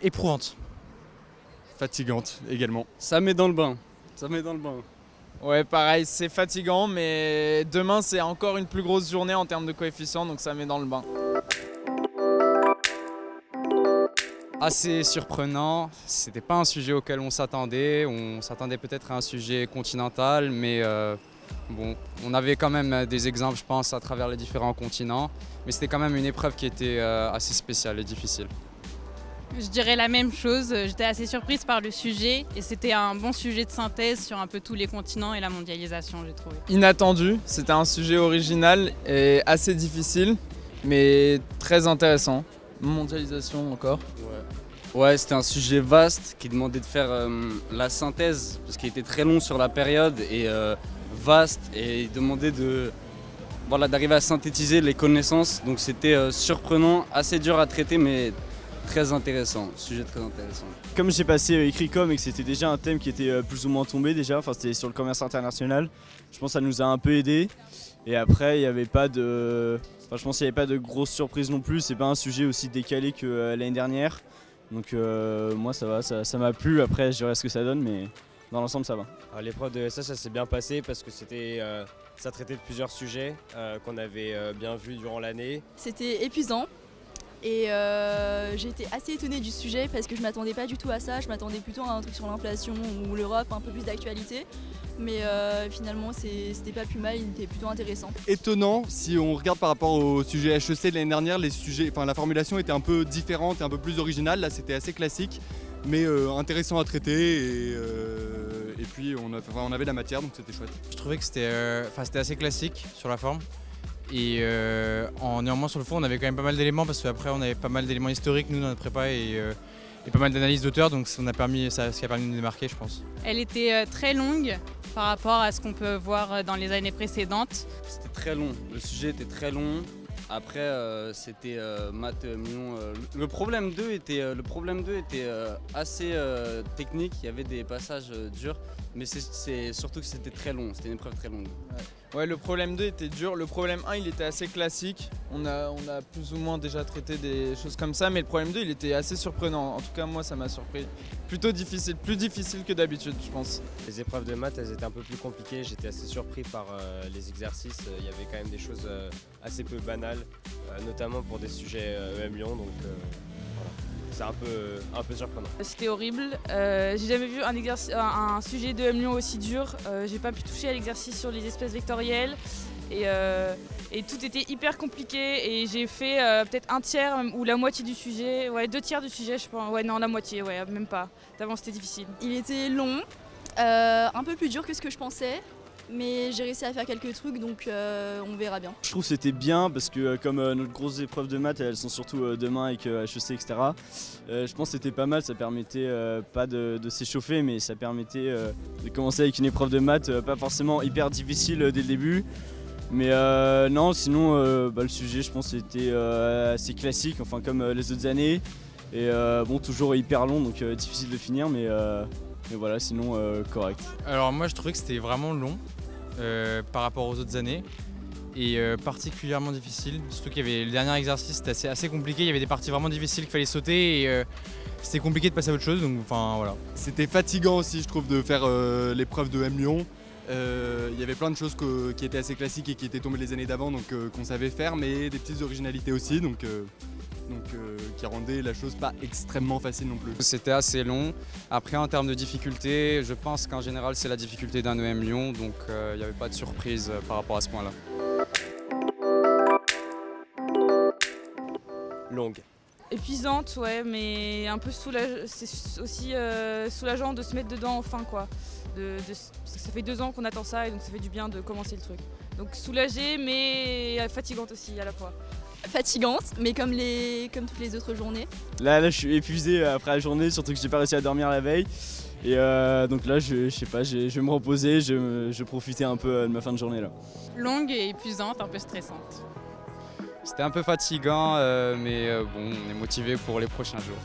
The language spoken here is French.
Éprouvante. Fatigante également. Ça met dans le bain. Ça met dans le bain. Ouais, pareil, c'est fatigant, mais demain c'est encore une plus grosse journée en termes de coefficient, donc ça met dans le bain. Assez surprenant, c'était pas un sujet auquel on s'attendait peut-être à un sujet continental, mais bon, on avait quand même des exemples, je pense, à travers les différents continents, mais c'était quand même une épreuve qui était assez spéciale et difficile. Je dirais la même chose, j'étais assez surprise par le sujet et c'était un bon sujet de synthèse sur un peu tous les continents et la mondialisation, j'ai trouvé. Inattendu, c'était un sujet original et assez difficile, mais très intéressant. Mondialisation encore. Ouais, c'était un sujet vaste qui demandait de faire la synthèse, parce qu'il était très long sur la période et vaste, et il demandait d'arriver à synthétiser les connaissances. Donc c'était surprenant, assez dur à traiter, mais très intéressant, sujet très intéressant. Comme j'ai passé écrit com et que c'était déjà un thème qui était plus ou moins tombé déjà, enfin c'était sur le commerce international, je pense que ça nous a un peu aidé. Et après il n'y avait pas de, je pense qu'il n'y avait pas de grosses surprises non plus, c'est pas un sujet aussi décalé que l'année dernière. Donc moi ça va, ça m'a plu, après je verrai ce que ça donne, mais dans l'ensemble ça va. L'épreuve de SH ça s'est bien passé parce que ça traitait de plusieurs sujets qu'on avait bien vus durant l'année. C'était épuisant. Et j'ai été assez étonnée du sujet parce que je m'attendais pas du tout à ça, je m'attendais plutôt à un truc sur l'inflation ou l'Europe, un peu plus d'actualité. Mais finalement c'était pas plus mal, il était plutôt intéressant. Étonnant, si on regarde par rapport au sujet HEC de l'année dernière, la formulation était un peu différente et un peu plus originale, là c'était assez classique, mais intéressant à traiter et puis on avait de la matière donc c'était chouette. Je trouvais que c'était assez classique sur la forme. Et néanmoins sur le fond on avait quand même pas mal d'éléments parce qu'après on avait pas mal d'éléments historiques nous dans notre prépa et pas mal d'analyses d'auteurs, donc ce qui a permis de nous démarquer je pense. Elle était très longue par rapport à ce qu'on peut voir dans les années précédentes. C'était très long, le sujet était très long. Après c'était maths millions. Le problème 2 était assez technique, il y avait des passages durs, mais c'est surtout que c'était très long, c'était une épreuve très longue. Ouais, le problème 2 était dur, le problème 1 il était assez classique, on a plus ou moins déjà traité des choses comme ça, mais le problème 2 il était assez surprenant, en tout cas moi ça m'a surpris. Plutôt difficile, plus difficile que d'habitude je pense. Les épreuves de maths elles étaient un peu plus compliquées, j'étais assez surpris par les exercices, il y avait quand même des choses assez peu banales, notamment pour des sujets EM Lyon, donc voilà. C'est un peu surprenant. C'était horrible, j'ai jamais vu un sujet de Lyon aussi dur, j'ai pas pu toucher à l'exercice sur les espèces vectorielles et tout était hyper compliqué et j'ai fait peut-être un tiers ou la moitié du sujet, ouais 2/3 du sujet je pense, ouais non la moitié, ouais même pas, d'avant c'était difficile. Il était long, un peu plus dur que ce que je pensais. Mais j'ai réussi à faire quelques trucs donc on verra bien. Je trouve que c'était bien parce que comme notre grosse épreuve de maths elles sont surtout demain avec HEC etc. Je pense que c'était pas mal, ça permettait pas de s'échauffer mais ça permettait de commencer avec une épreuve de maths pas forcément hyper difficile dès le début. Mais non sinon le sujet je pense c'était assez classique, enfin comme les autres années. Et bon toujours hyper long donc difficile de finir mais voilà sinon correct. Alors moi je trouvais que c'était vraiment long par rapport aux autres années et particulièrement difficile, surtout qu'il y avait le dernier exercice c'était assez compliqué, il y avait des parties vraiment difficiles qu'il fallait sauter et c'était compliqué de passer à autre chose donc enfin voilà. C'était fatigant aussi je trouve de faire l'épreuve de M Lyon. Il y avait plein de choses qui étaient assez classiques et qui étaient tombées les années d'avant donc qu'on savait faire mais des petites originalités aussi donc qui rendait la chose pas extrêmement facile non plus. C'était assez long. Après en termes de difficulté, je pense qu'en général c'est la difficulté d'un EM Lyon, donc il n'y avait pas de surprise par rapport à ce point-là. Longue. Épuisante, ouais, mais un peu c'est aussi soulageant de se mettre dedans enfin quoi. Parce que ça fait 2 ans qu'on attend ça et donc ça fait du bien de commencer le truc. Donc soulagée mais fatigante aussi à la fois. Fatigante, mais comme toutes les autres journées. Là je suis épuisé après la journée, surtout que j'ai pas réussi à dormir la veille. Et donc là je sais pas, je vais me reposer, je vais profiter un peu de ma fin de journée là. Longue et épuisante, un peu stressante. C'était un peu fatigant mais bon on est motivé pour les prochains jours.